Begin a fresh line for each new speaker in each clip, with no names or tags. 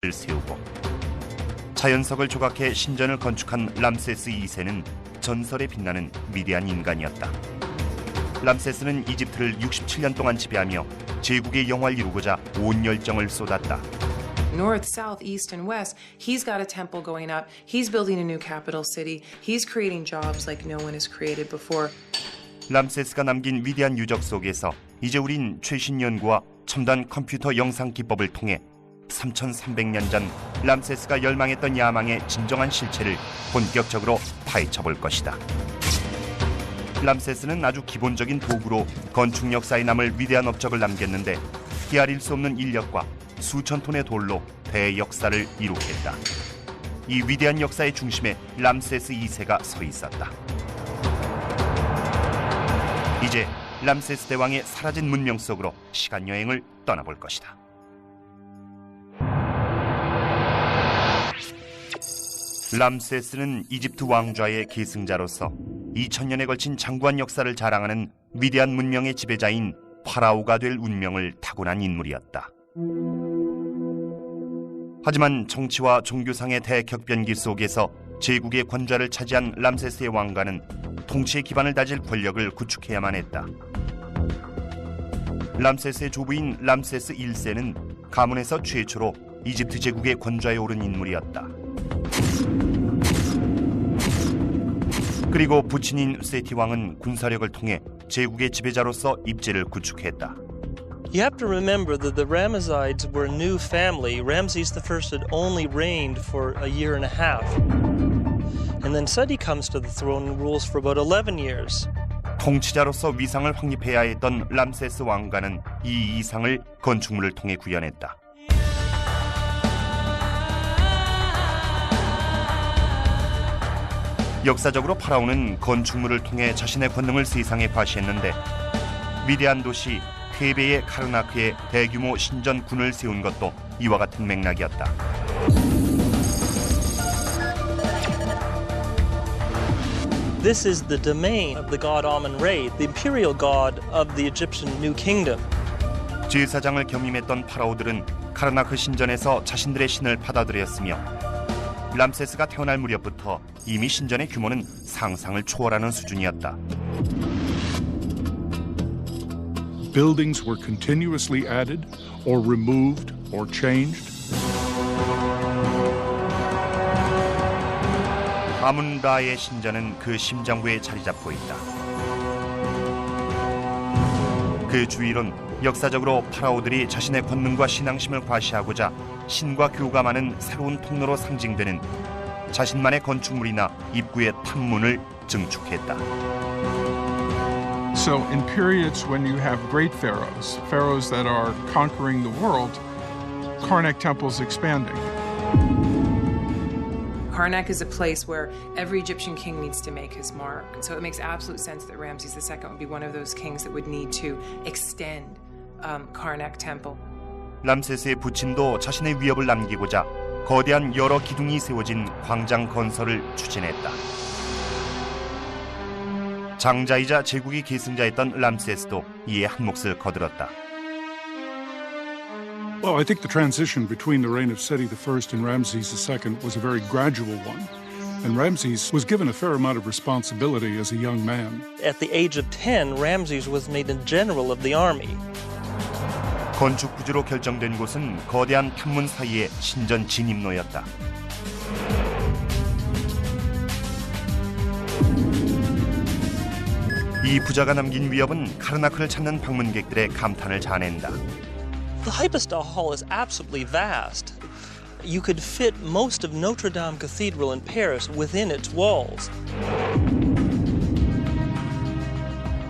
세우고 자연석을 조각해 신전을 건축한 람세스 2세는 전설에 빛나는 위대한 인간이었다. 람세스는 이집트를 67년 동안 지배하며 제국의 영화를 이루고자 온 열정을 쏟았다.
North, south, east, and west, he's got a temple going up. He's building a new capital city. He's creating jobs like no one has created before.
람세스가 남긴 위대한 유적 속에서 이제 우린 최신 연구와 첨단 컴퓨터 영상 기법을 통해 3,300년 전 람세스가 열망했던 야망의 진정한 실체를 본격적으로 파헤쳐 볼 것이다. 람세스는 아주 기본적인 도구로 건축 역사에 남을 위대한 업적을 남겼는데 헤아릴 수 없는 인력과 수천 톤의 돌로 대역사를 이룩했다. 이 위대한 역사의 중심에 람세스 2세가 서 있었다. 이제 람세스 대왕의 사라진 문명 속으로 시간 여행을 떠나볼 것이다. 람세스는 이집트 왕좌의 계승자로서 2000년에 걸친 장구한 역사를 자랑하는 위대한 문명의 지배자인 파라오가 될 운명을 타고난 인물이었다. 하지만 정치와 종교상의 대격변기 속에서 제국의 권좌를 차지한 람세스의 왕가는 통치의 기반을 다질 권력을 구축해야만 했다. 람세스의 조부인 람세스 1세는 가문에서 최초로 이집트제국의 권좌에 오른 인물이었다. 그리고 부친인 세티 왕은 군사력을 통해 제국의 지배자로서 입지를 구축했다.
You have to remember that the Ramessides were a new family. Ramses I had only reigned for a year and a half. And then Seti comes to the throne and rules for about 11 years.
통치자로서 위상을 확립해야 했던 람세스 왕가는 이 이상을 건축물을 통해 구현했다. 역사적으로 파라오는 건축물을 통해 자신의 권능을 세상에 과시했는데 위대한 도시 테베의 카르나크에 대규모 신전군을 세운 것도 이와 같은 맥락이었다.
This is the domain of the god Amun-Re, the imperial god of the Egyptian New Kingdom.
제사장을 겸임했던 파라오들은 카르나크 신전에서 자신들의 신을 받아들였으며 람세스가 태어날 무렵부터 이미 신전의 규모는 상상을 초월하는 수준이었다.
Buildings were continuously added or removed or changed.
아문라의 신전은 그 심장부에 자리 잡고 있다. 그 주위론 역사적으로 파라오들이 자신의 권능과 신앙심을 과시하고자 신과 교감하는 새로운 통로로 상징되는 자신만의 건축물이나 입구의 탐문을 증축했다.
So in periods when you have great pharaohs, pharaohs that are conquering the world, Karnak temples expanding.
Karnak is a place where every Egyptian king needs to make his mark. So it makes absolute sense that Ramses II would be one of those kings that would need to extend Karnak temple.
람세스의 부친도 자신의 위협을 남기고자 거대한 여러 기둥이 세워진 광장 건설을 추진했다. 장자이자 제국의 계승자였던 람세스도 이에 한 몫을 거들었다.
Well, I think the transition between the reign of Seti I and Ramses II was a very gradual one. And Ramses was given a fair amount of responsibility as a young man.
At the age of 10, Ramses was made a general of the army.
건축 부지로 결정된 곳은 거대한 탐문 사이의 신전 진입로였다. 이 부자가 남긴 위협은 카르나크를 찾는 방문객들의 감탄을 자아낸다.
The Hypostyle Hall is absolutely vast. You could fit most of Notre Dame Cathedral in Paris within its walls.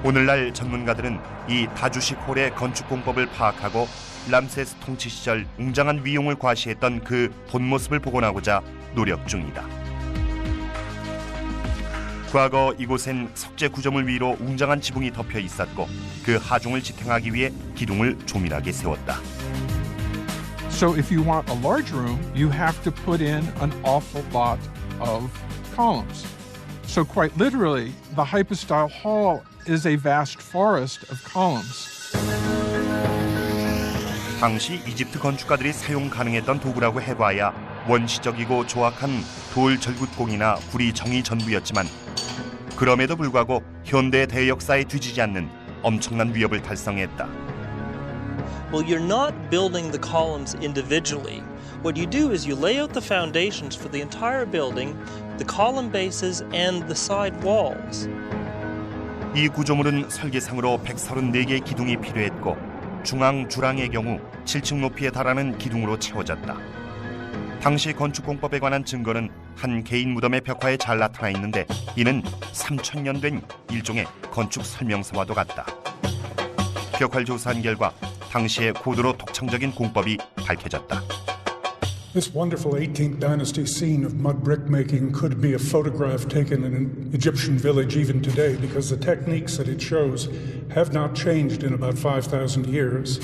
오늘날 전문가들은 이 다주식 홀의 건축 공법을 파악하고 람세스 통치 시절 웅장한 위용을 과시했던 그 본 모습을 복원하고자 노력 중이다. 과거 이곳엔 석재 구조물 위로 웅장한 지붕이 덮여 있었고 그 하중을 지탱하기 위해 기둥을 조밀하게 세웠다.
So if you want a large room, you have to put in an awful lot of columns. So quite literally, the Hypostyle Hall is a vast forest of columns.
당시 이집트 건축가들이 사용 가능했던 도구라고 해봐야 원시적이고 조악한 돌 절굿공이나 구리 정이 전부였지만 그럼에도 불구하고 현대 대역사에 뒤지지 않는 엄청난 위협을 달성했다.
Well, you're not building the columns individually. What you do is you lay out the foundations for the entire building, the column bases and the side walls.
이 구조물은 설계상으로 134개의 기둥이 필요했고 중앙 주랑의 경우 7층 높이에 달하는 기둥으로 채워졌다. 당시 건축공법에 관한 증거는 한 개인 무덤의 벽화에 잘 나타나 있는데 이는 3000년 된 일종의 건축 설명서와도 같다. 벽화를 조사한 결과 당시의 고도로 독창적인 공법이 밝혀졌다.
This wonderful 18th dynasty scene of mud brick making could be a photograph taken in an Egyptian village even today because the techniques that it shows have not changed in about 5,000 years.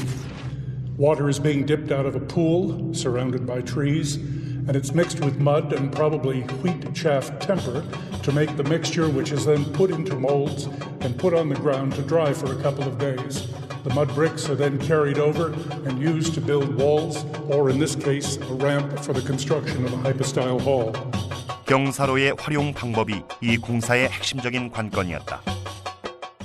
Water is being dipped out of a pool surrounded by trees, and it's mixed with mud and probably wheat chaff temper to make the mixture, which is then put into molds and put on the ground to dry for a couple of days. The mud bricks are then carried over and used to build walls, or in this case, a ramp for the construction of a hypostyle hall.
경사로의 활용 방법이 이 공사의 핵심적인 관건이었다.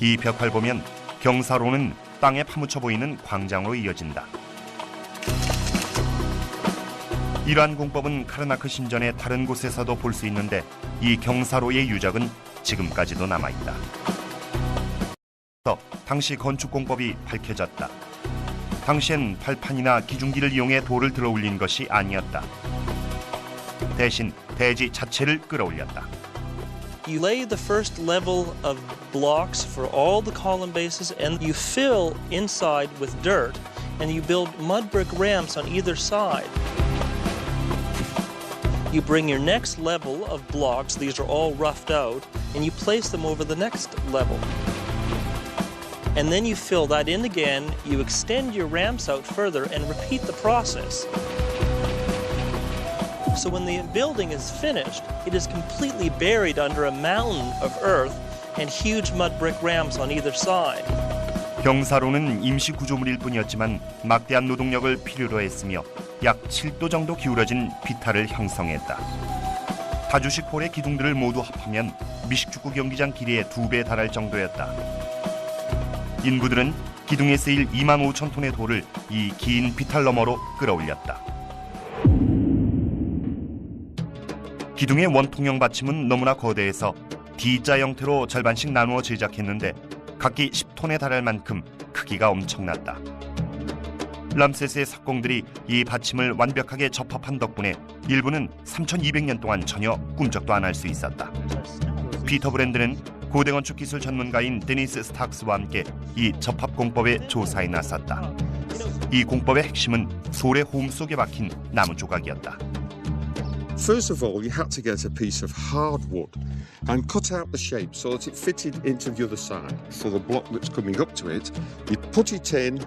이 벽화를 보면 경사로는 땅에 파묻혀 보이는 광장으로 이어진다. 이러한 공법은 카르나크 신전의 다른 곳에서도 볼 수 있는데 이 경사로의 유적은 지금까지도 남아있다. 당시 건축 공법이 밝혀졌다. 당시엔 발판이나 기중기를 이용해 돌을 들어 올린 것이 아니었다. 대신 대지 자체를 끌어올렸다.
You lay the first level of blocks for all the column bases and you fill inside with dirt and you build mud brick ramps on either side. You bring your next level of blocks, these are all roughed out, and you place them over the next level. And then you fill that in again, you extend your ramps out further and repeat the process. So when the building is finished, it is completely buried under a mountain of earth and huge mud brick ramps on either side.
경사로는 임시 구조물일 뿐이었지만 막대한 노동력을 필요로 했으며 약 7도 정도 기울어진 비탈을 형성했다. 다주식 홀의 기둥들을 모두 합하면 미식축구 경기장 길이의 2배에 달할 정도였다. 인부들은 기둥에 쓰일 25,000톤의 돌을 이 긴 비탈 너머로 끌어올렸다. 기둥의 원통형 받침은 너무나 거대해서 D자 형태로 절반씩 나누어 제작했는데 각기 10톤에 달할 만큼 크기가 엄청났다. 람세스의 석공들이 이 받침을 완벽하게 접합한 덕분에 일부는 3,200년 동안 전혀 꿈쩍도 안 할 수 있었다. 피터 브랜드는 고대 건축 기술 전문가인 데니스 스탁스와 함께 이 접합 공법의 조사에 나섰다. 이 공법의 핵심은 솔의 호음 속에 박힌 나무 조각이었다.
First of all, you had to get a piece of hardwood and cut out the shape so that it fitted into the other side. So the block that's coming up to it, you put it in,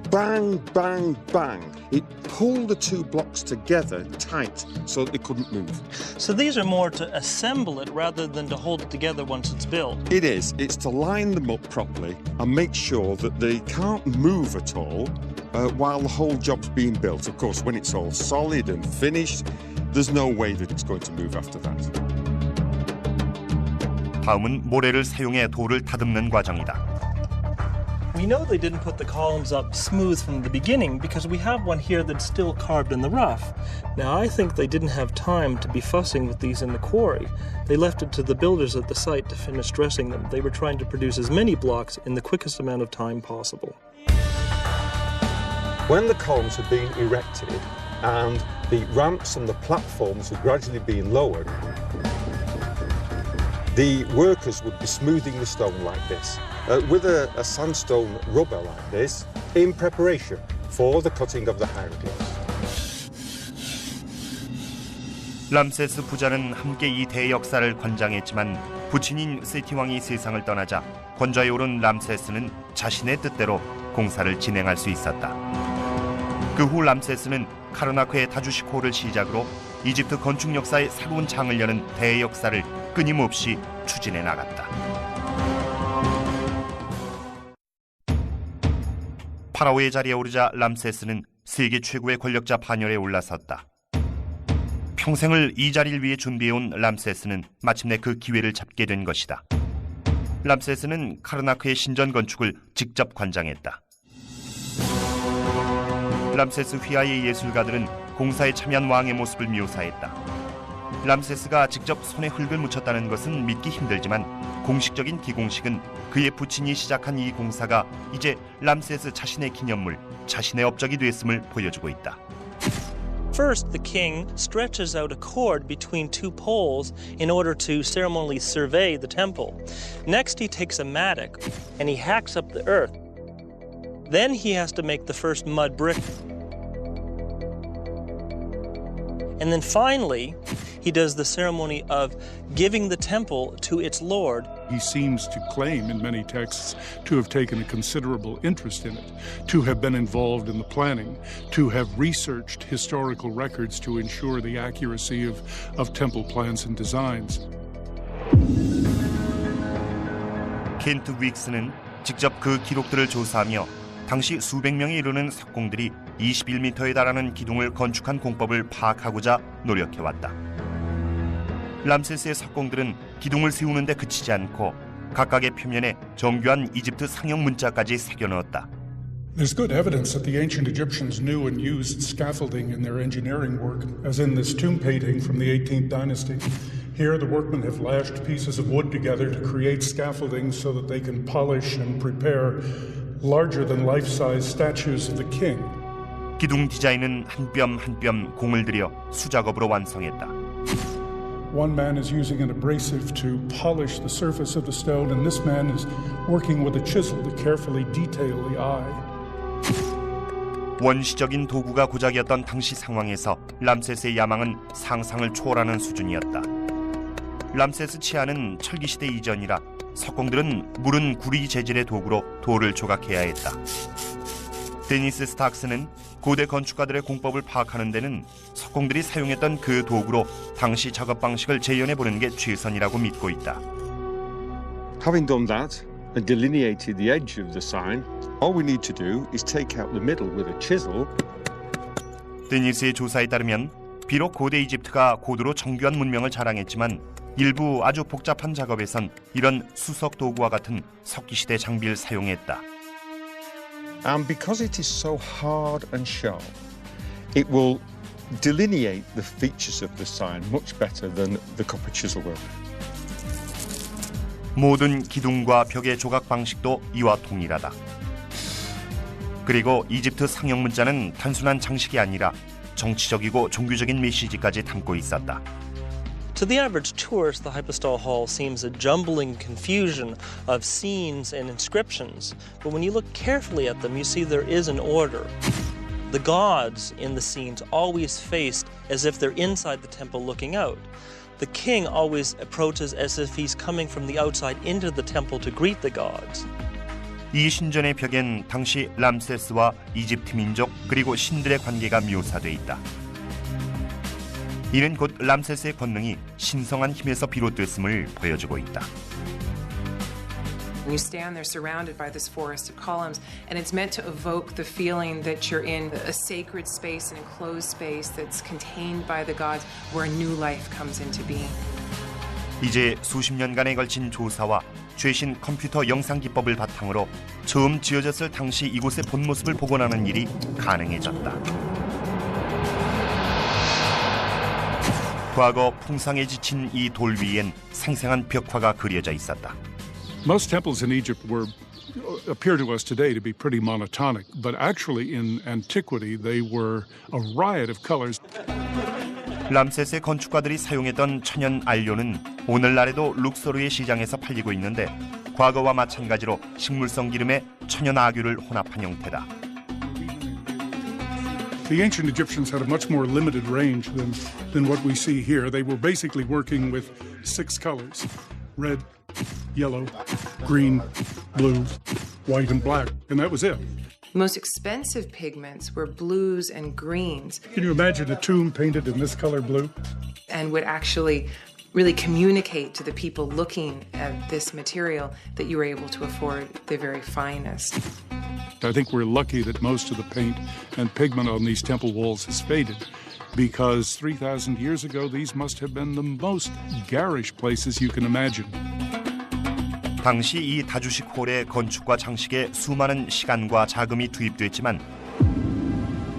bang, bang, bang. It pulled the two blocks together tight so that they couldn't move.
So these are more to assemble it rather than to hold it together once it's built.
It is. It's to line them up properly and make sure that they can't move at all while the whole job's being built. Of course, when it's all solid and finished, there's no way that it's going to move after that.
다음은 모래를 사용해 돌을 다듬는 과정이다.
We know they didn't put the columns up smooth from the beginning because we have one here that's still carved in the rough. Now, I think they didn't have time to be fussing with these in the quarry. They left it to the builders at the site to finish dressing them. They were trying to produce as many blocks in the quickest amount of time possible.
When the columns had been erected and the ramps and the platforms had gradually been lowered, the workers would be smoothing the stone like this, with a sandstone rubber like this, in preparation for the cutting of the hieroglyphs.
람세스 부자는 함께 이 대역사를 관장했지만 부친인 세티 왕이 세상을 떠나자 권좌에 오른 람세스는 자신의 뜻대로 공사를 진행할 수 있었다. 그 후 람세스는 카르나크의 다주식 홀을 시작으로 이집트 건축 역사의 새로운 장을 여는 대역사를 끊임없이 추진해 나갔다. 파라오의 자리에 오르자 람세스는 세계 최고의 권력자 반열에 올라섰다. 평생을 이 자리를 위해 준비해온 람세스는 마침내 그 기회를 잡게 된 것이다. 람세스는 카르나크의 신전 건축을 직접 관장했다. 람세스 휘하의 예술가들은 공사에 참여한 왕의 모습을 묘사했다. 람세스가 직접 손에 흙을 묻혔다는 것은 믿기 힘들지만 공식적인 기공식은 그의 부친이 시작한 이 공사가 이제 람세스 자신의 기념물, 자신의 업적이 됐음을 보여주고 있다.
First, the king stretches out a cord between two poles in order to ceremonially survey the temple. Next, he takes a mattock and he hacks up the earth. Then he has to make the first mud brick. And then finally, he does the ceremony of giving the temple to its Lord.
He seems to claim in many texts to have taken a considerable interest in it, to have been involved in the planning, to have researched historical records to ensure the accuracy of temple plans and designs.
켄트 윅스는 직접 그 기록들을 조사하며 당시 수백 명에 이르는 석공들이 21m에 달하는 기둥을 건축한 공법을 파악하고자 노력해왔다. 람세스의 석공들은 기둥을 세우는 데 그치지 않고 각각의 표면에 정교한 이집트 상형 문자까지 새겨넣었다.
There's good evidence that the ancient Egyptians knew and used scaffolding in their engineering work, as in this tomb painting from the 18th dynasty. Here, the workmen have lashed pieces of wood together to create scaffolding so that they can polish and prepare larger-than-life-size statues of the king.
기둥 디자인은 한 뼘 한 뼘 공을 들여 수작업으로 완성했다.
One man is using an abrasive to polish the surface of the stone, and this man is working with a chisel to carefully detail the eye.
원시적인 도구가 고작이었던 당시 상황에서 람세스의 야망은 상상을 초월하는 수준이었다. 람세스 치아는 철기시대 이전이라 석공들은 무른 구리 재질의 도구로 돌을 조각해야 했다. 데니스 스탁스는 고대 건축가들의 공법을 파악하는 데는 석공들이 사용했던 그 도구로 당시 작업 방식을 재현해보는 게 최선이라고 믿고 있다.
Having done that and delineated the edge of the sign, all we need to do is take out the middle with a chisel.
데니스의 조사에 따르면 비록 고대 이집트가 고도로 정교한 문명을 자랑했지만 일부 아주 복잡한 작업에선 이런 수석 도구와 같은 석기시대 장비를 사용했다.
And because it is so hard and sharp, it will delineate the features of the sign much better than the copper chisel will.
모든 기둥과 벽의 조각 방식도 이와 동일하다. 그리고 이집트 상형 문자는 단순한 장식이 아니라 정치적이고 종교적인 메시지까지 담고 있었다.
To the average tourist, the hypostyle hall seems a jumbling confusion of scenes and inscriptions. But when you look carefully at them, you see there is an order. The gods in the scenes always faced as if they're inside the temple looking out. The king always approaches as if he's coming from the outside into the temple to greet the gods.
이 신전의 벽엔 당시 람세스와 이집트 민족 그리고 신들의 관계가 묘사돼 있다. 이는 곧 람세스의 권능이 신성한 힘에서 비롯됐음을 보여주고 있다.
You stand there surrounded by this forest of columns, and it's meant to evoke the feeling that you're in a sacred space, an enclosed space that's contained by the gods, where new life comes into being.
이제 수십 년간에 걸친 조사와 최신 컴퓨터 영상 기법을 바탕으로 처음 지어졌을 당시 이곳의 본 모습을 복원하는 일이 가능해졌다. 과거 풍상에 지친 이 돌 위엔 생생한 벽화가 그려져 있었다.
Most temples in Egypt appear to us today to be pretty monotonic, but actually in antiquity they were a riot of colors.
람세스의 건축가들이 사용했던 천연 안료는 오늘날에도 룩소르의 시장에서 팔리고 있는데 과거와 마찬가지로 식물성 기름에 천연 아규를 혼합한 형태다.
The ancient Egyptians had a much more limited range than what we see here. They were basically working with 6 colors: red, yellow, green, blue, white, and black, and that was it.
The most expensive pigments were blues and greens.
Can you imagine a tomb painted in this color blue?
And would actually really communicate to the people looking at this material that you were able to afford the very finest.
I think we're lucky that most of the paint and pigment on these temple walls has faded, because 3,000 years ago these must have been the most garish places you can imagine.
당시 이 다주식 홀의 건축과 장식에 수많은 시간과 자금이 투입됐지만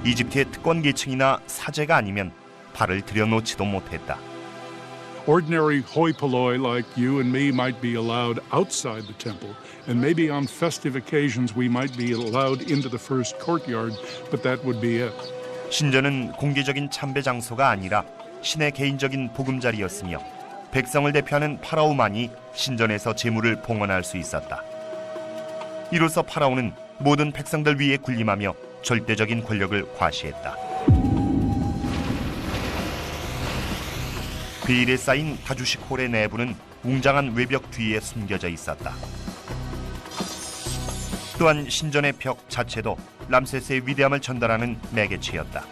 이집트의 특권 계층이나 사제가 아니면 발을 들여놓지도 못했다.
Ordinary hoi polloi like you and me might be allowed outside the temple, and maybe on festive occasions we might be allowed into the first courtyard, but that would be it.
신전은 공개적인 참배 장소가 아니라 신의 개인적인 보금자리였으며 백성을 대표하는 파라오만이 신전에서 제물을 봉헌할 수 있었다. 이로써 파라오는 모든 백성들 위에 군림하며 절대적인 권력을 과시했다. 베일에 쌓인 다주식 홀의 내부는 웅장한 외벽 뒤에 숨겨져 있었다. 또한 신전의 벽 자체도 람세스의 위대함을 전달하는 매개체였다.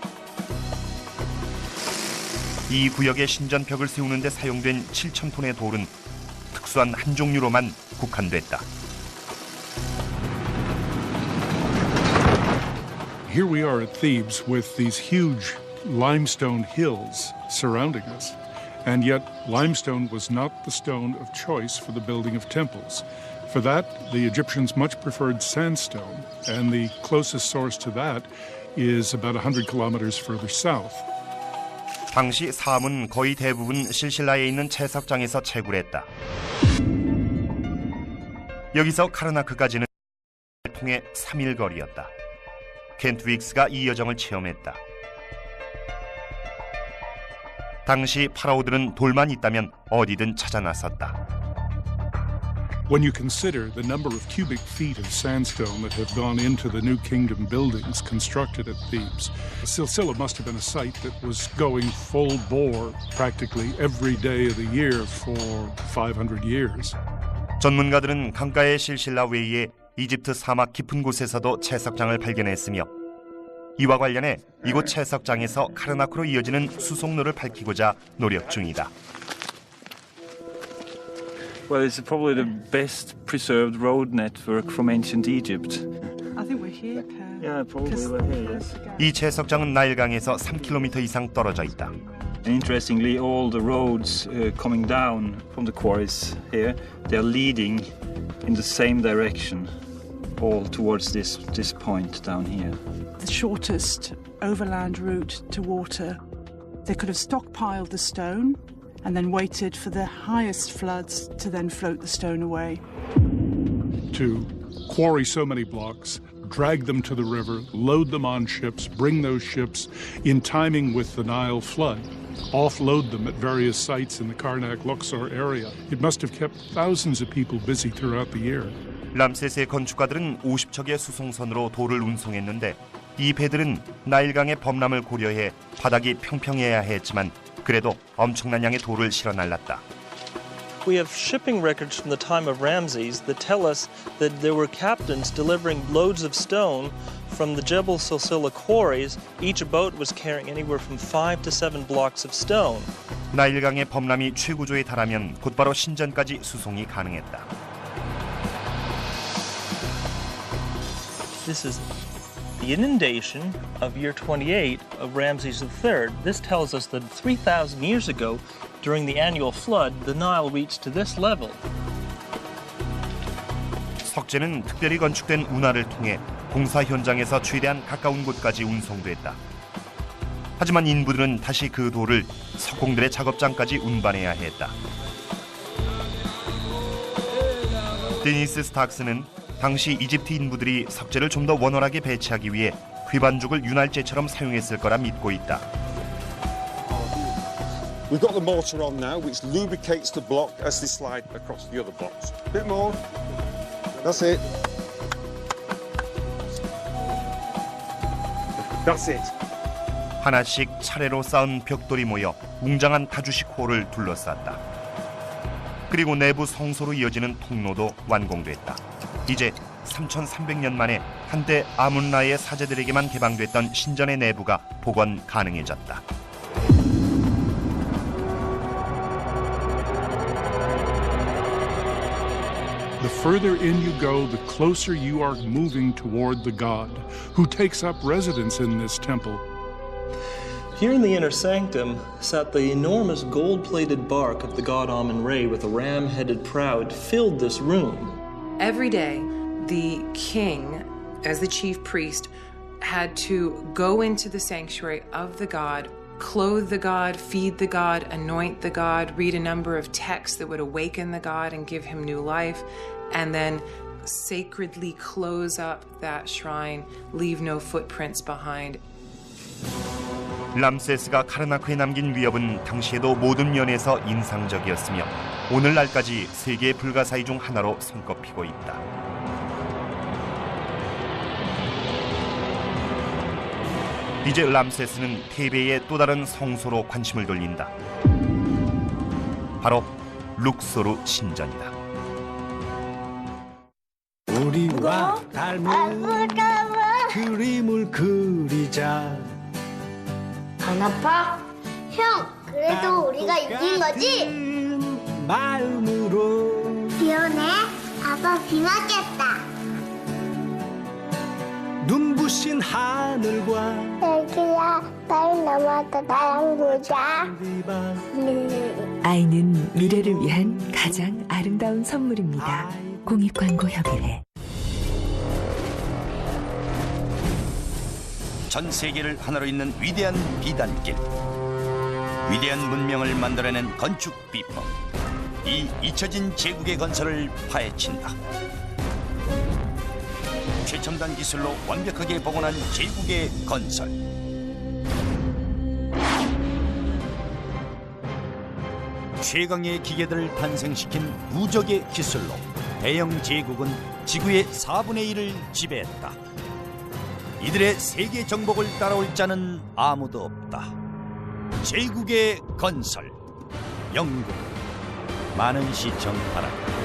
이 구역의 신전 벽을 세우는 데 사용된 7,000톤의 돌은 특수한 한 종류로만 국한됐다.
Here we are at Thebes with these huge limestone hills surrounding us. And yet, limestone was not the stone of choice for the building of temples. For that, the Egyptians much preferred sandstone, and the closest source to that is about 100 kilometers further south.
당시 사암은 거의 대부분 실실라에 있는 채석장에서 채굴했다. 여기서 카르나크까지는 통해 3일 거리였다. 켄트 윅스가 이 여정을 체험했다. 당시 파라오들은 돌만 있다면 어디든 찾아 나섰다.
When you consider the number of cubic feet of sandstone that have gone into the new kingdom buildings constructed at Thebes, Silsila must have been a site that was going full bore practically every day of the year for 500 years.
전문가들은 강가의 실실라 외에 이집트 사막 깊은 곳에서도 채석장을 발견했으며 이와 관련해 이곳 채석장에서 카르나크로 이어지는 수송로를 밝히고자 노력 중이다.
Well, it's probably the best preserved road network from ancient Egypt.
I think we're here, Per.
Yeah, probably we're here, yes.
이 채석장은 나일강에서 3km 이상 떨어져 있다.
And interestingly, all the roads coming down from the quarries here, they are leading in the same direction, all towards this point down here.
The shortest overland route to water. They could have stockpiled the stone and then waited for the highest floods to then float the stone away.
To quarry so many blocks, drag them to the river, load them on ships, bring those ships in timing with the Nile flood, offload them at various sites in the Karnak-Luxor area. It must have kept thousands of people busy throughout the year.
람세스의 건축가들은 50척의 수송선으로 돌을 운송했는데 이 배들은 나일강의 범람을 고려해 바닥이 평평해야 했지만 그래도 엄청난 양의 돌을 실어 날랐다.
We have shipping records from the time of Ramses that tell us that there were captains delivering loads of stone from the Jebel Silsila quarries. Each boat was carrying anywhere from 5 to 7 blocks of stone.
나일강의 범람이 최고조에 달하면 곧바로 신전까지 수송이 가능했다.
This is the inundation of year 28 of Ramses III. This tells us that 3,000 years ago, during the annual flood, the Nile reached to this level.
석재는 특별히 건축된 운하를 통해 공사 현장에서 최대한 가까운 곳까지 운송됐다. 하지만 인부들은 다시 그 돌을 석공들의 작업장까지 운반해야 했다. 데니스 스탁스는 당시 이집트 인부들이 석재를 좀 더 원활하게 배치하기 위해 휘반죽을 윤활제처럼 사용했을 거라 믿고 있다.
We've got the mortar on now, which lubricates the block as they slide across the other blocks. A bit more. That's it. That's it.
하나씩 차례로 쌓은 벽돌이 모여 웅장한 다주식 홀을 둘러쌌다. 그리고 내부 성소로 이어지는 통로도 완공됐다. 이제 3,300년 만에 한때 아문라의 사제들에게만 개방됐던 신전의 내부가 복원 가능해졌다.
The further in you go, the closer you are moving toward the God who takes up residence in this temple.
Here in the inner sanctum sat the enormous gold-plated bark of the god Amun-Re with a ram-headed prow filled this room.
Every day, the king, as the chief priest, had to go into the sanctuary of the god, clothe the god, feed the god, anoint the god, read a number of texts that would awaken the god and give him new life, and then sacredly close up that shrine, leave no footprints behind.
람세스가 카르나크에 남긴 위협은 당시에도 모든 면에서 인상적이었으며 오늘날까지 세계의 불가사의 중 하나로 손꼽히고 있다. 이제 람세스는 테베의 또 다른 성소로 관심을 돌린다. 바로 룩소르 신전이다.
우리와 닮은 그림을 그리자.
안 아파? 형, 그래도 우리가 이긴 거지?
마음으로
비 오네? 아빠 비 맞겠다.
눈부신 하늘과
애기야, 빨리 넘어서 나랑 보자.
아이는 미래를 위한 가장 아름다운 선물입니다. 공익광고협의회.
전 세계를 하나로 잇는 위대한 비단길, 위대한 문명을 만들어낸 건축 비법, 이 잊혀진 제국의 건설을 파헤친다. 최첨단 기술로 완벽하게 복원한 제국의 건설. 최강의 기계들을 탄생시킨 무적의 기술로 대영 제국은 지구의 4분의 1을 지배했다. 이들의 세계 정복을 따라올 자는 아무도 없다. 제국의 건설, 영국. 많은 시청 바랍니다.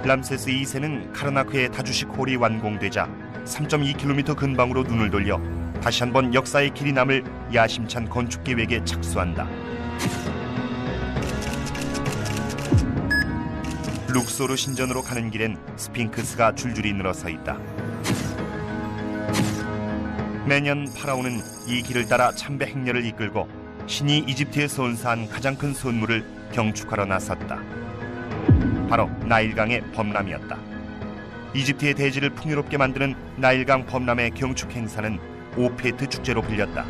람세스 2세는 카르나크의 다주식 홀이 완공되자 3.2km 근방으로 눈을 돌려 다시 한번 역사의 길이 남을 야심찬 건축 계획에 착수한다. 룩소르 신전으로 가는 길엔 스핑크스가 줄줄이 늘어서 있다. 매년 파라오는 이 길을 따라 참배 행렬을 이끌고 신이 이집트에 선사한 가장 큰 선물을 경축하러 나섰다. 바로 나일강의 범람이었다. 이집트의 대지를 풍요롭게 만드는 나일강 범람의 경축 행사는 오페트 축제로 불렸다.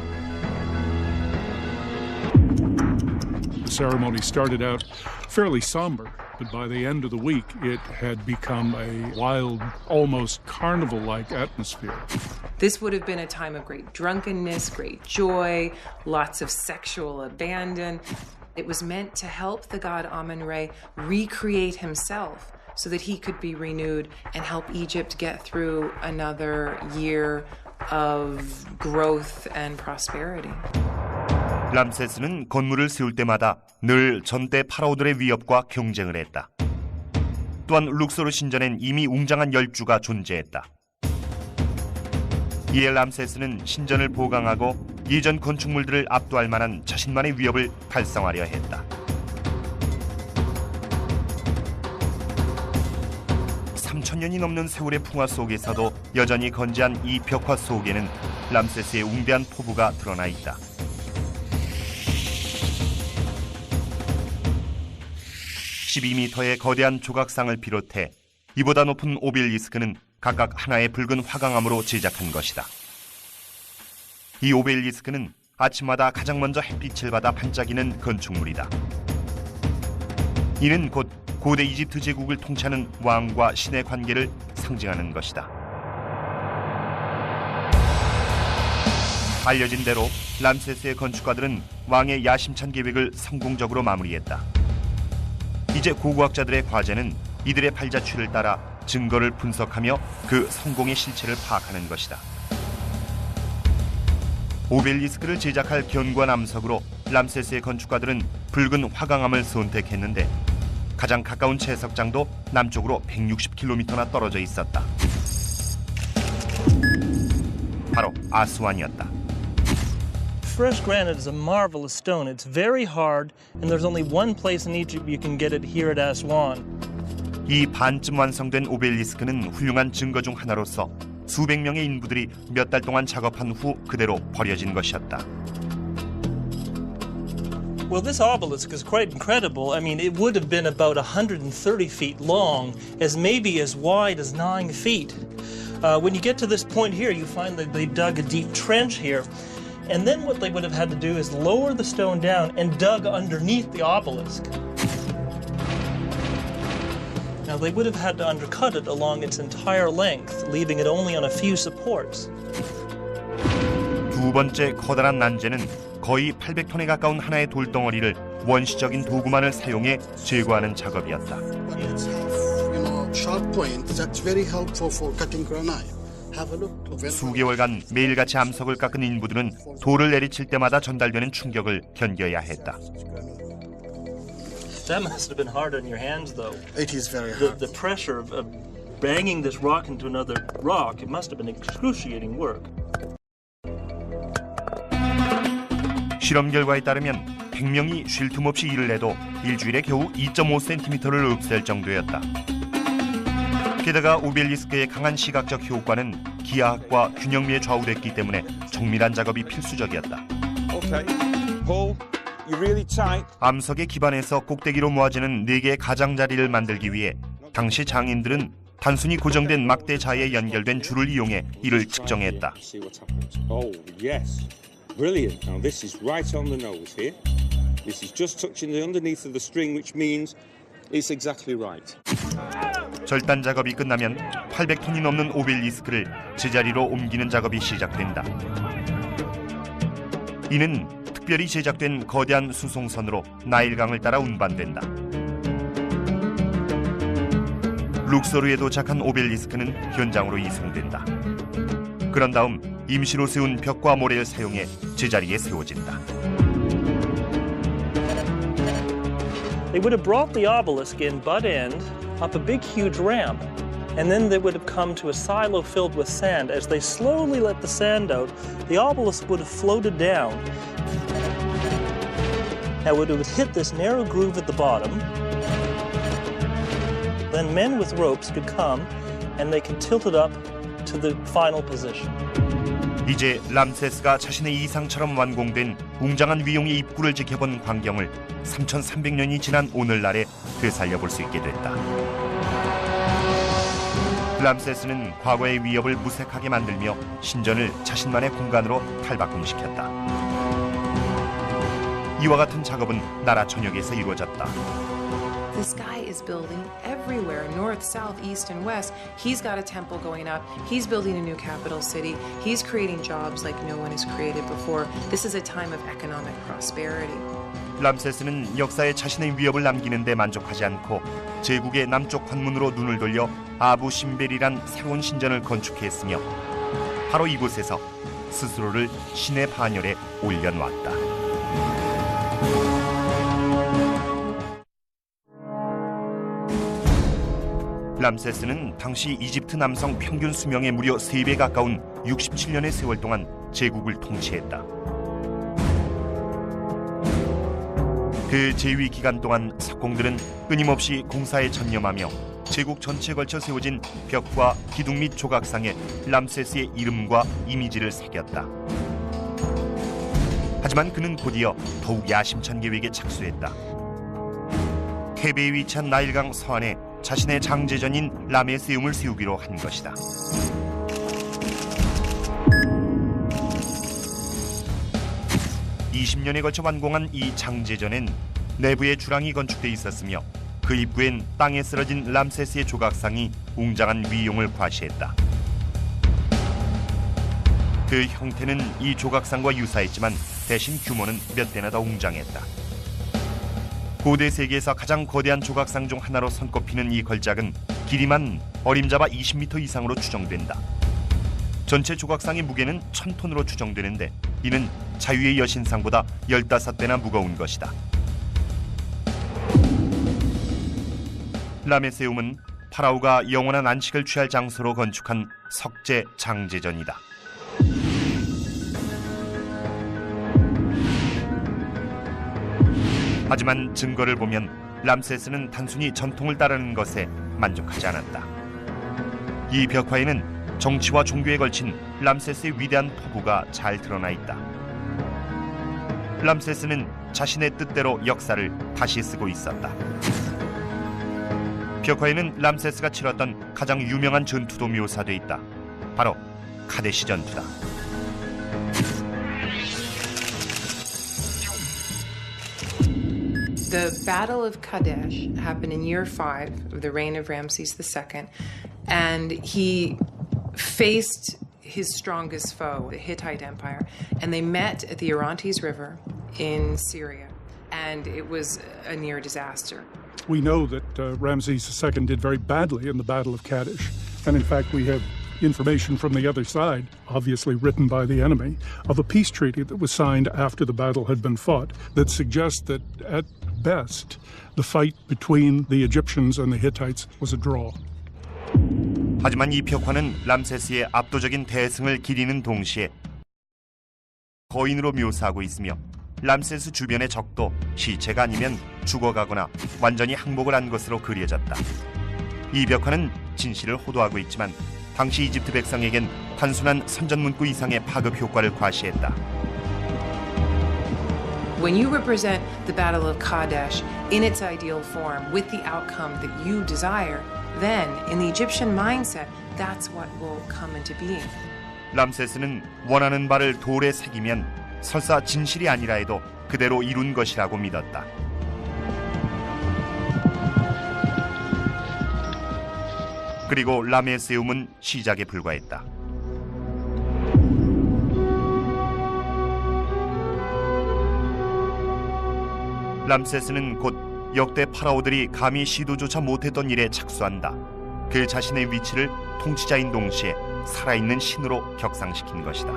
The ceremony started out fairly somber, but by the end of the week it had become a wild, almost carnival-like atmosphere.
This would have been a time of great drunkenness, great joy, lots of sexual abandon. It was meant to help the god Amun-Re recreate himself so that he could be renewed and help Egypt get through another year of growth and prosperity.
람세스는 건물을 세울 때마다 늘 전대 파라오들의 위협과 경쟁을 했다. 또한 룩소르 신전엔 이미 웅장한 열주가 존재했다. 이에 람세스는 신전을 보강하고 예전 건축물들을 압도할 만한 자신만의 위협을 달성하려 했다. 3000년이 넘는 세월의 풍화 속에서도 여전히 건재한 이 벽화 속에는 람세스의 웅대한 포부가 드러나 있다. 12m의 거대한 조각상을 비롯해 이보다 높은 오벨리스크는 각각 하나의 붉은 화강암으로 제작한 것이다. 이 오벨리스크는 아침마다 가장 먼저 햇빛을 받아 반짝이는 건축물이다. 이는 곧 고대 이집트 제국을 통치하는 왕과 신의 관계를 상징하는 것이다. 알려진 대로 람세스의 건축가들은 왕의 야심찬 계획을 성공적으로 마무리했다. 이제 고고학자들의 과제는 이들의 발자취를 따라 증거를 분석하며 그 성공의 실체를 파악하는 것이다. 오벨리스크를 제작할 견고한 암석으로 람세스의 건축가들은 붉은 화강암을 선택했는데 가장 가까운 채석장도 남쪽으로 160km나 떨어져 있었다. 바로 아스완이었다.
Fresh granite is a marvelous stone. It's very hard, and there's only one place in Egypt you can get it here at Aswan.
이 반쯤 완성된 오벨리스크는 훌륭한 증거 중 하나로서 수백 명의 인부들이 몇 달 동안 작업한 후 그대로 버려진 것이었다.
Well, this obelisk is quite incredible. I mean, it would have been about 130 feet long, as maybe as wide as 9 feet. When you get to this point here, you find that they dug a deep trench here. And then what they would have had to do is lower the stone down and dug underneath the obelisk. Now, they would have had to undercut it along its entire length, leaving it only on a few supports.
두 번째 커다란 난제는 거의 800톤에 가까운 하나의 돌덩어리를 원시적인 도구만을 사용해 제거하는 작업이었다. 수개월간 매일같이 암석을 깎은 인부들은 돌을 내리칠 때마다 전달되는 충격을 견뎌야 했다.
That must have been hard on your hands, though.
It is very hard.
The pressure of banging this rock into another rock, it must have been excruciating work.
실험 결과에 따르면 100명이 쉴 틈 없이 일을 해도 일주일에 겨우 2.5cm를 없앨 정도였다. 게다가 오벨리스크의 강한 시각적 효과는 기하학과 균형미에 좌우됐기 때문에 정밀한 작업이 필수적이었다.
Okay. Paul, you're really tight.
암석의 기반에서 꼭대기로 모아지는 4개의 가장자리를 만들기 위해 당시 장인들은 단순히 고정된 막대자에 연결된 줄을 이용해 이를 측정했다.
Oh, yes. Brilliant. Now this is right on the nose here. This is just touching the underneath of the string, which means it's exactly right.
절단 작업이 끝나면 800톤이 넘는 오벨리스크를 제자리로 옮기는 작업이 시작된다. 이는 특별히 제작된 거대한 수송선으로 나일강을 따라 운반된다. 룩소르에 도착한 오벨리스크는 현장으로 이송된다. 그런 다음 임시로 세운 벽과 모래를 사용해 제자리에 세워진다.
They would have brought the obelisk in butt end up a big huge ramp, and then they would have come to a silo filled with sand. As they slowly let the sand out, the obelisk would have floated down. And it would hit this narrow groove at the bottom. Then men with ropes could come and they could tilt it up to the final position.
이제 람세스가 자신의 이상처럼 완공된 웅장한 위용의 입구를 지켜본 광경을 3,300년이 지난 오늘날에 되살려볼 수 있게 됐다. 람세스는 과거의 위협을 무색하게 만들며 신전을 자신만의 공간으로 탈바꿈시켰다. 이와 같은 작업은 나라 전역에서 이루어졌다.
This guy is building everywhere, north, south, east, and west. He's got a temple going up. He's building a new capital city. He's creating jobs like no one has created before. This is a time of economic prosperity.
람세스는 역사에 자신의 위협을 남기는 데 만족하지 않고 제국의 남쪽 관문으로 눈을 돌려 아부 신벨이란 새로운 신전을 건축했으며 바로 이곳에서 스스로를 신의 반열에 올려놓았다. 람세스는 당시 이집트 남성 평균 수명의 무려 3배 가까운 67년의 세월 동안 제국을 통치했다. 그 재위 기간 동안 석공들은 끊임없이 공사에 전념하며 제국 전체에 걸쳐 세워진 벽과 기둥 및 조각상에 람세스의 이름과 이미지를 새겼다. 하지만 그는 곧이어 더욱 야심찬 계획에 착수했다. 테베에 위치한 나일강 서안에 자신의 장제전인 라메세움을 세우기로 한 것이다. (20년에) 걸쳐 완공한 이 장제전엔 내부에 주랑이 건축돼 있었으며 그 입구엔 땅에 쓰러진 람세스의 조각상이 웅장한 위용을 과시했다. 그 형태는 이 조각상과 유사했지만 대신 규모는 몇 배나 더 웅장했다. 고대 세계에서 가장 거대한 조각상 중 하나로 손꼽히는 이 걸작은 길이만 어림잡아 20m 이상으로 추정된다. 전체 조각상의 무게는 1000톤으로 추정되는데 이는 자유의 여신상보다 15배나 무거운 것이다. 라메세움은 파라오가 영원한 안식을 취할 장소로 건축한 석재 장제전이다. 하지만 증거를 보면 람세스는 단순히 전통을 따르는 것에 만족하지 않았다. 이 벽화에는 정치와 종교에 걸친 람세스의 위대한 포부가 잘 드러나 있다. 람세스는 자신의 뜻대로 역사를 다시 쓰고 있었다. 벽화에는 람세스가 치렀던 가장 유명한 전투도 묘사돼 있다. 바로 카데시 전투다.
The Battle of Kadesh happened in year 5 of the reign of Ramses II, and he faced his strongest foe, the Hittite Empire, and they met at the Orontes River in Syria, and it was a near disaster.
We know that Ramses II did very badly in the Battle of Kadesh, and in fact we have information from the other side, obviously written by the enemy, of a peace treaty that was signed after the battle had been fought that suggests that at best the fight between the Egyptians and the Hittites was a draw.
하지만 이 벽화는 람세스의 압도적인 대승을 기리는 동시에 거인으로 묘사하고 있으며 람세스 주변의 적도 시체가 아니면 죽어가거나 완전히 항복을 한 것으로 그려졌다. 이 벽화는 진실을 호도하고 있지만 당시 이집트 백성에겐 단순한 선전문구 이상의 파급 효과를 과시했다.
When you represent the Battle of Kadesh in its ideal form with the outcome that you desire, then in the Egyptian mindset, that's what will come into being.
람세스는 원하는 바를 돌에 새기면 설사 진실이 아니라 해도 그대로 이룬 것이라고 믿었다. 그리고 라메세움은 시작에 불과했다. 람세스는 곧 역대 파라오들이 감히 시도조차 못했던 일에 착수한다. 그 자신의 위치를 통치자인 동시에 살아있는 신으로 격상시킨 것이다.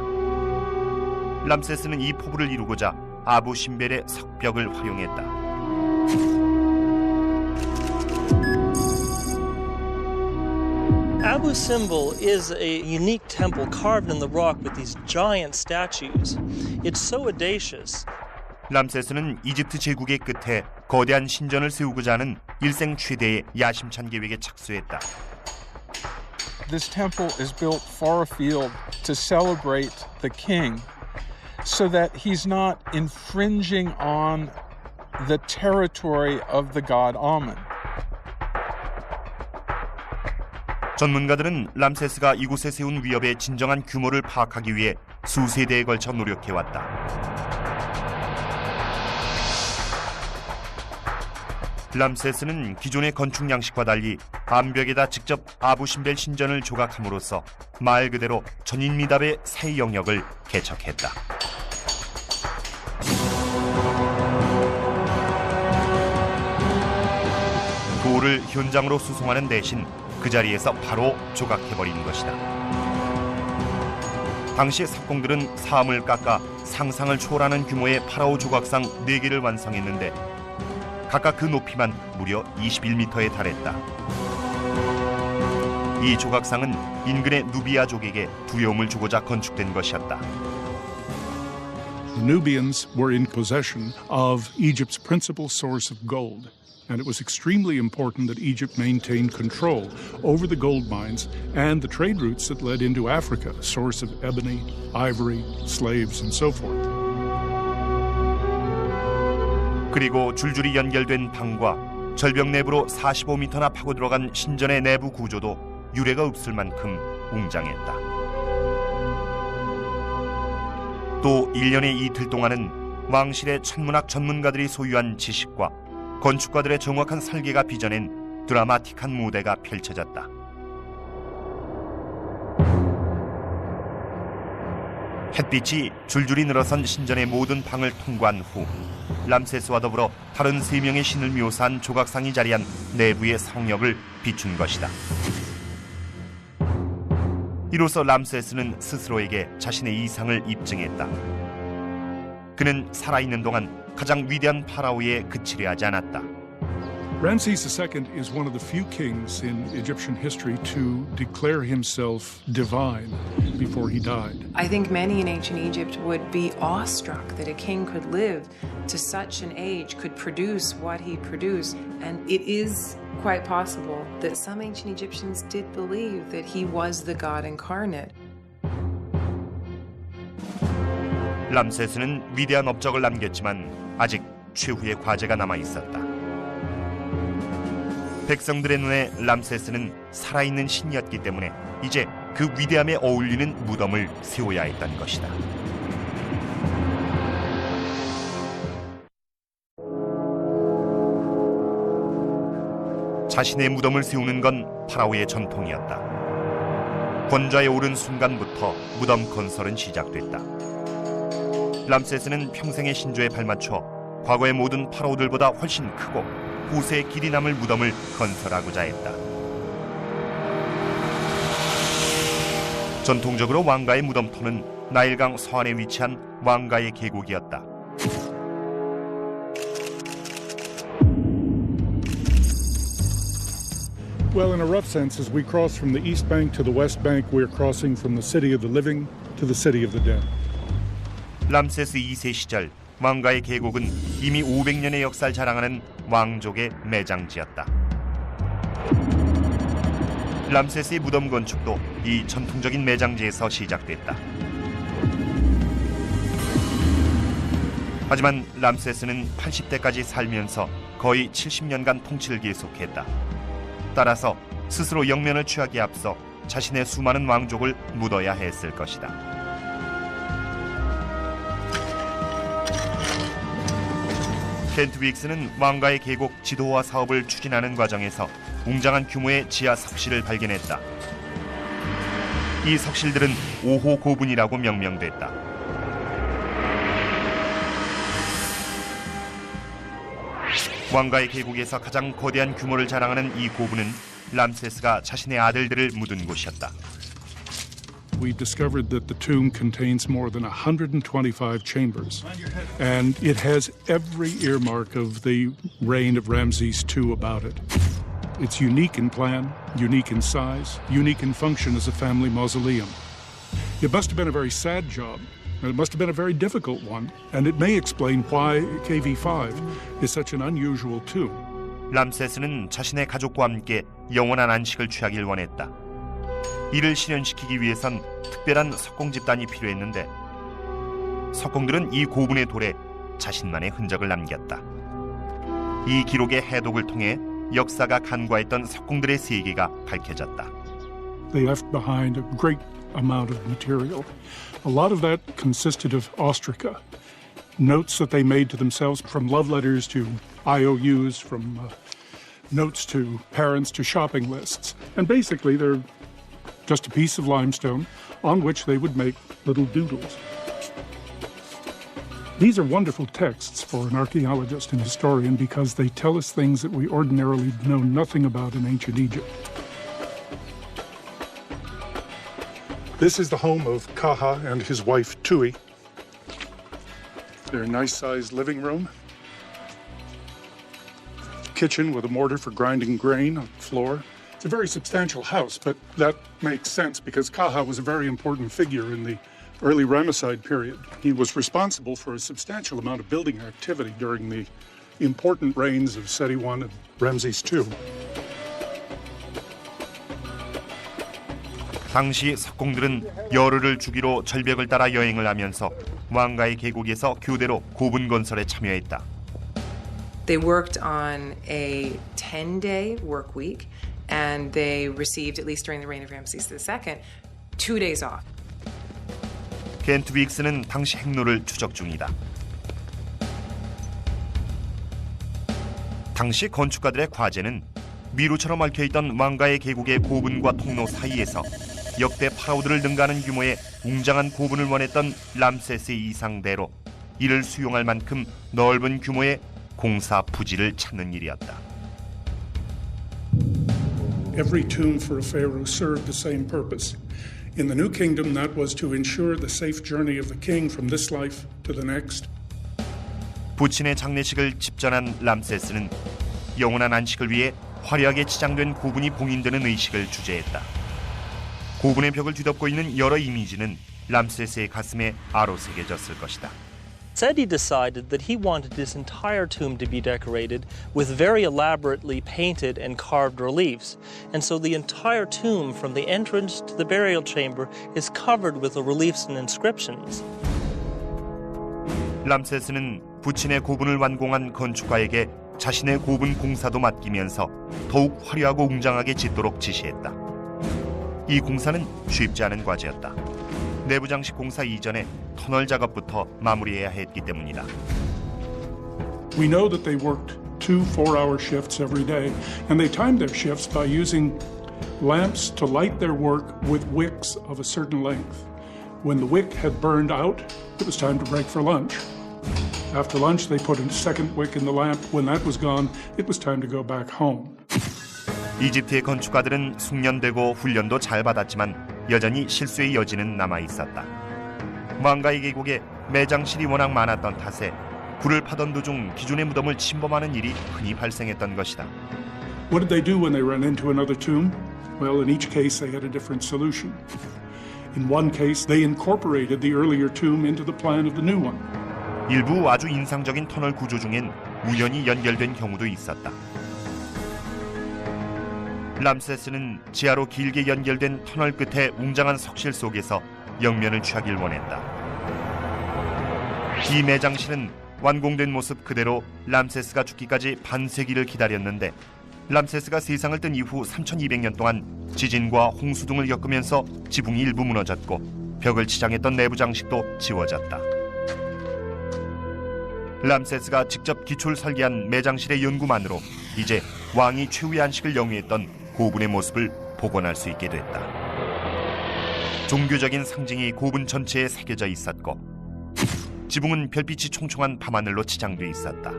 람세스는 이 포부를 이루고자 아부 신벨의 석벽을 활용했다.
Abu Simbel is a unique temple carved in the rock with these giant statues. It's so audacious.
람세스는 이집트 제국의 끝에 거대한 신전을 세우고자 하는 일생 최대의 야심찬 계획에 착수했다.
This temple is built far afield to celebrate the king so that he's not infringing on the territory of the god Amun.
전문가들은 람세스가 이곳에 세운 위협의 진정한 규모를 파악하기 위해 수세대에 걸쳐 노력해왔다. 람세스는 기존의 건축 양식과 달리 암벽에다 직접 아부신벨 신전을 조각함으로써 말 그대로 전인미답의 새 영역을 개척했다. 돌을 현장으로 수송하는 대신 그 자리에서 바로 조각해버린 것이다. 당시 석공들은 사암을 깎아 상상을 초월하는 규모의 파라오 조각상 4개를 완성했는데 각각 그 높이만 무려 21m에 달했다. 이 조각상은 인근의 누비아족에게 두려움을 주고자 건축된 것이었다.
The Nubians were in possession of Egypt's principal source of gold. And it was extremely important that Egypt maintain control over the gold mines and the trade routes that led into Africa, a source of ebony, ivory, slaves, and so forth.
그리고 줄줄이 연결된 방과 절벽 내부로 45m나 파고 들어간 신전의 내부 구조도 유례가 없을 만큼 웅장했다. 또 1년의 이틀 동안은 왕실의 천문학 전문가들이 소유한 지식과 건축가들의 정확한 설계가 빚어낸 드라마틱한 무대가 펼쳐졌다. 햇빛이 줄줄이 늘어선 신전의 모든 방을 통과한 후 람세스와 더불어 다른 3명의 신을 묘사한 조각상이 자리한 내부의 성역을 비춘 것이다. 이로써 람세스는 스스로에게 자신의 이상을 입증했다. 그는 살아있는 동안 가장 위대한 파라오에 그치려 하지 않았다.
Ramses II is one of the few kings in Egyptian history to declare himself divine before he died.
I think many in ancient Egypt would be awestruck that a king could live to such an age, could produce what he produced. And it is quite possible that some ancient Egyptians did believe that he was the God incarnate.
람세스는 위대한 업적을 남겼지만 아직 최후의 과제가 남아 있었다. 백성들의 눈에 람세스는 살아있는 신이었기 때문에 이제 그 위대함에 어울리는 무덤을 세워야 했던 것이다. 자신의 무덤을 세우는 건 파라오의 전통이었다. 권좌에 오른 순간부터 무덤 건설은 시작됐다. 람세스는 평생의 신조에 발맞춰 과거의 모든 파라오들보다 훨씬 크고 후세의 길이 남을 무덤을 건설하고자 했다. 전통적으로 왕가의 무덤터는 나일강 서안에 위치한 왕가의 계곡이었다.
Well, in a rough sense, as we cross from the east bank to the west bank, we're crossing from the city of the living to the city of the dead.
람세스 2세 시절 왕가의 계곡은 이미 500년의 역사를 자랑하는 왕족의 매장지였다. 람세스의 무덤 건축도 이 전통적인 매장지에서 시작됐다. 하지만 람세스는 80대까지 살면서 거의 70년간 통치를 계속했다. 따라서 스스로 영면을 취하기에 앞서 자신의 수많은 왕족을 묻어야 했을 것이다. 켄트 윅스는 왕가의 계곡 지도화 사업을 추진하는 과정에서 웅장한 규모의 지하 석실을 발견했다. 이 석실들은 5호 고분이라고 명명됐다. 왕가의 계곡에서 가장 거대한 규모를 자랑하는 이 고분은 람세스가 자신의 아들들을 묻은 곳이었다.
We discovered that the tomb contains more than 125 chambers, and it has every earmark of the reign of Ramses II about it. It's unique in plan, unique in size, unique in function as a family mausoleum. It must have been a very sad job, and it must have been a very difficult one, and it may explain why KV5 is such an unusual tomb.
람세스는 자신의 가족과 함께 영원한 안식을 취하길 원했다. 이를 실현시키기 위해선 특별한 석공 집단이 필요했는데 석공들은 이 고분의 돌에 자신만의 흔적을 남겼다. 이 기록의 해독을 통해 역사가 간과했던 석공들의 세계가 밝혀졌다.
They left behind a great amount of material. A lot of that consisted of ostraca, notes that they made to themselves, from love letters to IOUs, from notes to parents to shopping lists. And basically they're just a piece of limestone on which they would make little doodles. These are wonderful texts for an archaeologist and historian because they tell us things that we ordinarily know nothing about in ancient Egypt. This is the home of Kaha and his wife Tui. Their nice-sized living room. Kitchen with a mortar for grinding grain on the floor. It's a very substantial house, but that makes sense because Kaha was a very important figure in the early Ramesside period. He was responsible for a substantial amount of building activity during the important reigns of Seti I and Ramses II.
당시 석공들은 열흘을 주기로 절벽을 따라 여행을 하면서 왕가의 계곡에서 교대로 고분 건설에 참여했다.
They worked on a 10-day work week. And they received, at least during the reign of Ramses II, 2 days off.
켄트 윅스는 당시 행로를 추적 중이다. 당시 건축가들의 과제는 미루처럼 얽혀있던 왕가의 계곡의 고분과 통로 사이에서 역대 파라오들을 능가하는 규모의 웅장한 고분을 원했던 람세스의 이상대로 이를 수용할 만큼 넓은 규모의 공사 부지를 찾는 일이었다.
Every tomb for a pharaoh served the same purpose. In the New Kingdom, that was to ensure the safe journey of the king from this life to the next.
부친의 장례식을 집전한 람세스는 영원한 안식을 위해 화려하게 치장된 고분이 봉인되는 의식을 주재했다. 고분의 벽을 뒤덮고 있는 여러 이미지는 람세스의 가슴에 아로새겨졌을 것이다.
Said he decided that he wanted his entire tomb to be decorated with very elaborately painted and carved reliefs. And so the entire tomb from the entrance to the burial chamber is covered with the reliefs and inscriptions.
람세스는 부친의 고분을 완공한 건축가에게 자신의 고분 공사도 맡기면서 더욱 화려하고 웅장하게 짓도록 지시했다. 이 공사는 쉽지 않은 과제였다. 내부 장식 공사 이전에 터널 작업부터 마무리해야 했기 때문이다.
We know that they worked 2 4-hour shifts every day, and they timed their shifts by using lamps to light their work with wicks of a certain length. When the wick had burned out, it was time to break for lunch. After lunch, they put a second wick in the lamp. When that was gone, it was time to go back home.
이집트의 건축가들은 숙련되고 훈련도 잘 받았지만 여전히 실수의 여지는 남아 있었다. 망가의 계곡에 매장실이 워낙 많았던 탓에 굴을 파던 도중 기존의 무덤을 침범하는 일이 흔히 발생했던 것이다.
What did they do when they ran into another tomb? Well, in each case, they had a different solution. In one case, they incorporated the earlier tomb into the plan of the new one.
일부 아주 인상적인 터널 구조 중엔 우연히 연결된 경우도 있었다. 람세스는 지하로 길게 연결된 터널 끝에 웅장한 석실 속에서 영면을 취하길 원했다. 이 매장실은 완공된 모습 그대로 람세스가 죽기까지 반세기를 기다렸는데 람세스가 세상을 뜬 이후 3200년 동안 지진과 홍수 등을 겪으면서 지붕이 일부 무너졌고 벽을 치장했던 내부 장식도 지워졌다. 람세스가 직접 기초를 설계한 매장실의 연구만으로 이제 왕이 최후의 안식을 영위했던 고분의 모습을 복원할 수 있게 됐다. 종교적인 상징이 고분 전체에 새겨져 있었고 지붕은 별빛이 총총한 밤하늘로 치장돼 있었다.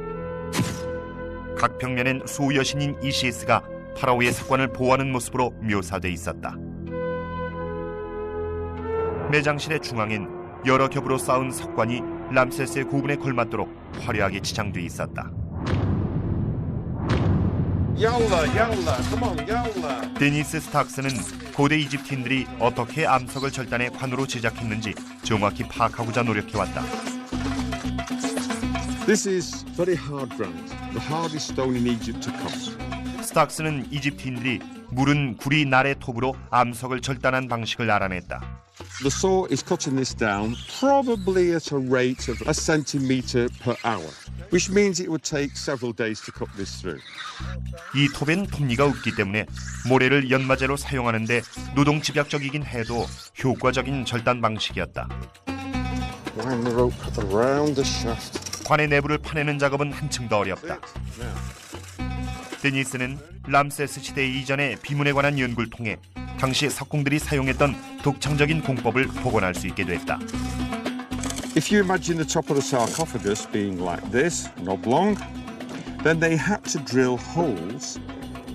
각 벽면엔 수여신인 이시스가 파라오의 석관을 보호하는 모습으로 묘사돼 있었다. 매장실의 중앙엔 여러 겹으로 쌓은 석관이 람세스의 고분에 걸맞도록 화려하게 치장돼 있었다. 데니스 스탁스는 고대 이집트인들이 어떻게 암석을 절단해 관으로 제작했는지 정확히 파악하고자 노력해왔다.
This is very hard ground, the hardest stone in Egypt to cut.
스탁스는 이집트인들이 무른 구리 날의 톱으로 암석을 절단한 방식을 알아냈다.
The saw is cutting this down probably at a rate of a centimetre per hour, which means it would take several days to cut this through.
이 톱엔 톱니가 없기 때문에 모래를 연마제로 사용하는데 노동 집약적이긴 해도 효과적인 절단 방식이었다.
Wind the rope around the shaft.
관의 내부를 파내는 작업은 한층 더 어렵다. 데니스는 람세스 시대 이전의 비문에 관한 연구를 통해 당시 석공들이 사용했던 독창적인 공법을 복원할 수 있게 됐다.
If you imagine the top of the sarcophagus being like this, and oblong, then they had to drill holes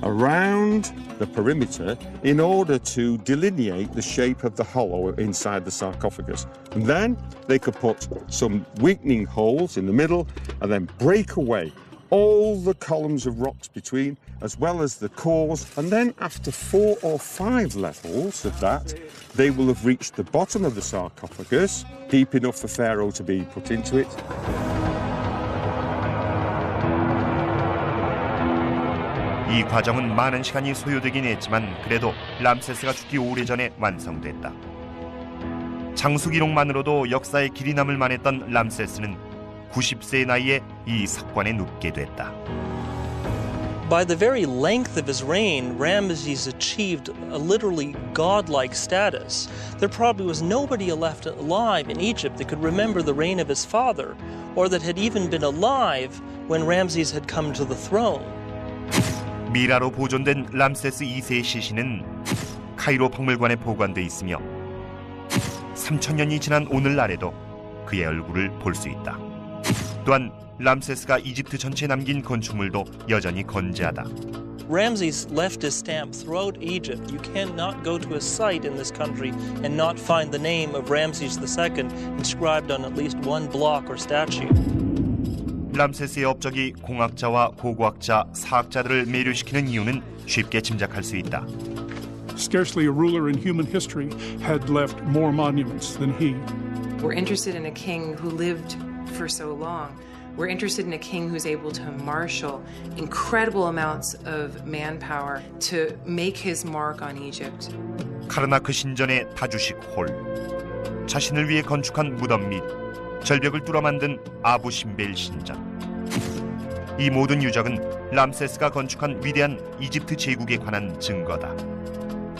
around the perimeter in order to delineate the shape of the hollow inside the sarcophagus. And then they could put some weakening holes in the middle and then break away all the columns of rocks between, as well as the cores, and then after 4 or 5 levels of that, they will have reached the bottom of the sarcophagus, deep enough for Pharaoh to be put into it.
이 과정은 많은 시간이 소요되긴 했지만 그래도 람세스가 죽기 오래전에 완성됐다. 장수 기록만으로도 역사에 길이 남을 만했던 람세스는 90세의 나이에 이 석관에 눕게 됐다.
By the very length of his reign, Ramesses achieved a literally godlike status. There probably was nobody left alive in Egypt that could remember the reign of his father, or that had even been alive when Ramses had come to the throne.
미라로 보존된 람세스 2세의 시신은 카이로 박물관에 보관돼 있으며 3000년이 지난 오늘날에도 그의 얼굴을 볼 수 있다. 또한 람세스가 이집트 전체에 남긴 건축물도 여전히 건재하다.
Ramses left his stamp throughout Egypt. You cannot go to a site in this country and not find the name of Ramses II inscribed on at least one block or statue.
람세스의 업적이 공학자와 고고학자, 사학자들을 매료시키는 이유는 쉽게 짐작할 수 있다.
Scarcely a ruler in human history had left more monuments than he.
We're interested in a king who lived for so long. We're interested in a king who's able to marshal incredible amounts of manpower to make his mark on Egypt.
카르나크 신전의 다주식 홀, 자신을 위해 건축한 무덤 및 절벽을 뚫어 만든 아부 신벨 신전. 이 모든 유적은 람세스가 건축한 위대한 이집트 제국에 관한 증거다.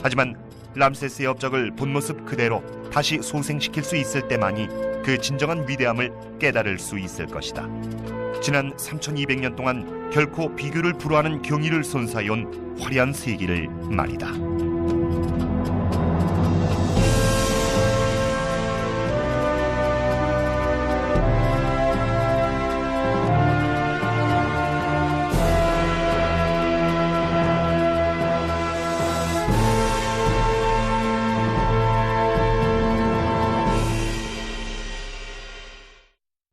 하지만 람세스의 업적을 본 모습 그대로 다시 소생시킬 수 있을 때만이 그 진정한 위대함을 깨달을 수 있을 것이다. 지난 3200년 동안 결코 비교를 불허하는 경의를 선사해온 화려한 세계를 말이다.